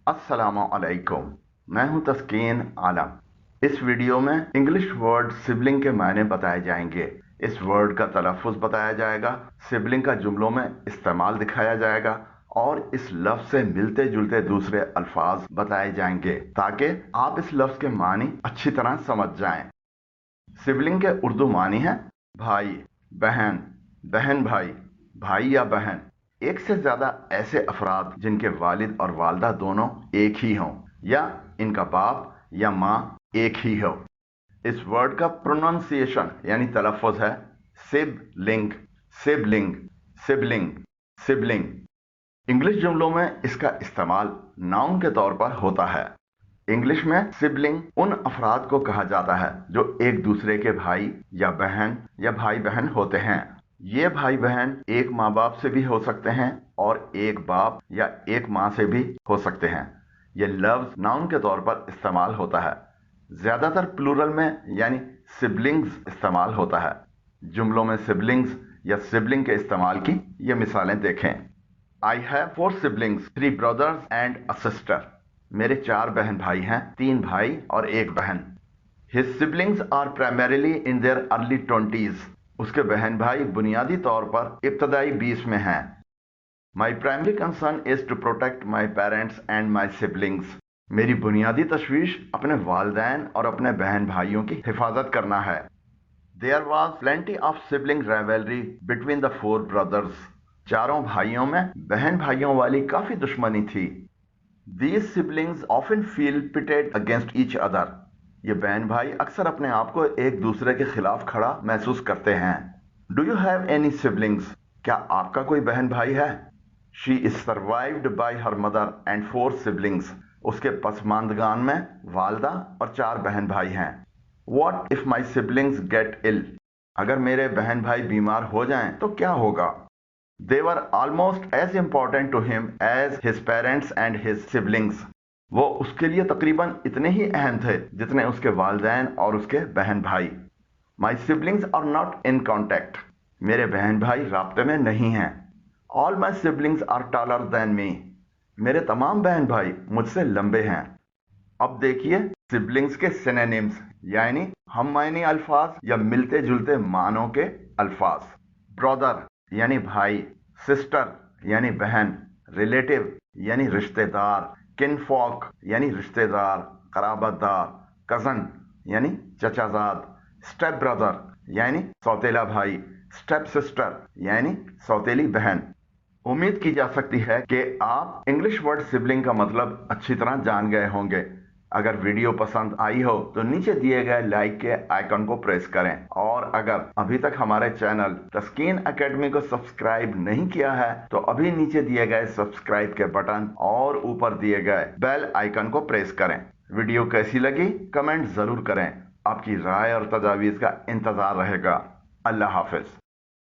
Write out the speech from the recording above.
अस्सलामु अलैकुम। मैं हूं तस्कीन आलम। इस वीडियो में इंग्लिश वर्ड सिबलिंग के मायने बताए जाएंगे। इस वर्ड का तलफ़ुज़ बताया जाएगा, सिबलिंग का जुमलों में इस्तेमाल दिखाया जाएगा और इस लफ्ज़ से मिलते जुलते दूसरे अल्फाज बताए जाएंगे ताकि आप इस लफ्ज़ के मानी अच्छी तरह समझ जाएं। सिबलिंग के उर्दू मानी है भाई, बहन, बहन भाई, भाई या बहन। एक से ज्यादा ऐसे अफराद जिनके वालिद और वालदा दोनों एक ही हों या इनका बाप या माँ एक ही हो। इस वर्ड का प्रोनाउंसिएशन यानी तलफ़ुज़ है sibling, sibling, sibling, sibling. English जुमलों में इसका इस्तेमाल नाउन के तौर पर होता है। इंग्लिश में सिबलिंग उन अफराद को कहा जाता है जो एक दूसरे के भाई या बहन या भाई बहन होते हैं। ये भाई बहन एक माँ बाप से भी हो सकते हैं और एक बाप या एक माँ से भी हो सकते हैं। ये लफ्ज नाउन के तौर पर इस्तेमाल होता है। ज्यादातर प्लूरल में यानी सिबलिंग्स इस्तेमाल होता है। जुमलों में सिबलिंग्स या सिबलिंग के इस्तेमाल की ये मिसालें देखें। I have 4 siblings, 3 brothers and a sister. मेरे 4 बहन भाई हैं, 3 भाई और 1 बहन। His siblings are primarily in their early 20s. उसके बहन भाई बुनियादी तौर पर इब्तदाई 20 में हैं। My primary concern is to protect my parents and my siblings. मेरी बुनियादी तशवीश अपने वालिदैन और अपने बहन भाइयों की हिफाजत करना है। There was plenty of sibling rivalry between the 4 brothers. चारों भाइयों में बहन भाइयों वाली काफी दुश्मनी थी। These siblings often feel pitted against each other. ये बहन भाई अक्सर अपने आप को एक दूसरे के खिलाफ खड़ा महसूस करते हैं। Do you have any siblings? क्या आपका कोई बहन भाई है? She is survived by her mother and 4 siblings. उसके पसमानदगान में वालदा और 4 बहन भाई हैं। What if my siblings get ill? अगर मेरे बहन भाई बीमार हो जाएं तो क्या होगा? They were almost as important to him as his parents and his siblings. वो उसके लिए तकरीबन इतने ही अहम थे जितने उसके वालिदैन और उसके बहन भाई। My siblings are not in contact. मेरे बहन भाई राब्ते में नहीं हैं। All my siblings are taller than me. मेरे तमाम बहन भाई मुझसे लंबे हैं। अब देखिए सिबलिंग्स के सिनोनिम्स यानी हम मायने अल्फाज या मिलते जुलते मानों के अल्फाज। ब्रदर यानी भाई, सिस्टर यानी बहन, रिलेटिव यानी रिश्तेदार, किनफॉक यानी रिश्तेदार, कराबतदार, कजन यानी चचाजाद, स्टेप ब्रदर यानी सौतेला भाई, स्टेप सिस्टर यानी सौतेली बहन। उम्मीद की जा सकती है कि आप इंग्लिश वर्ड सिबलिंग का मतलब अच्छी तरह जान गए होंगे। अगर वीडियो पसंद आई हो तो नीचे दिए गए लाइक के आइकन को प्रेस करें और अगर अभी तक हमारे चैनल तस्कीन एकेडमी को सब्सक्राइब नहीं किया है तो अभी नीचे दिए गए सब्सक्राइब के बटन और ऊपर दिए गए बेल आइकन को प्रेस करें। वीडियो कैसी लगी कमेंट जरूर करें। आपकी राय और तजावीज का इंतजार रहेगा। अल्लाह हाफिज।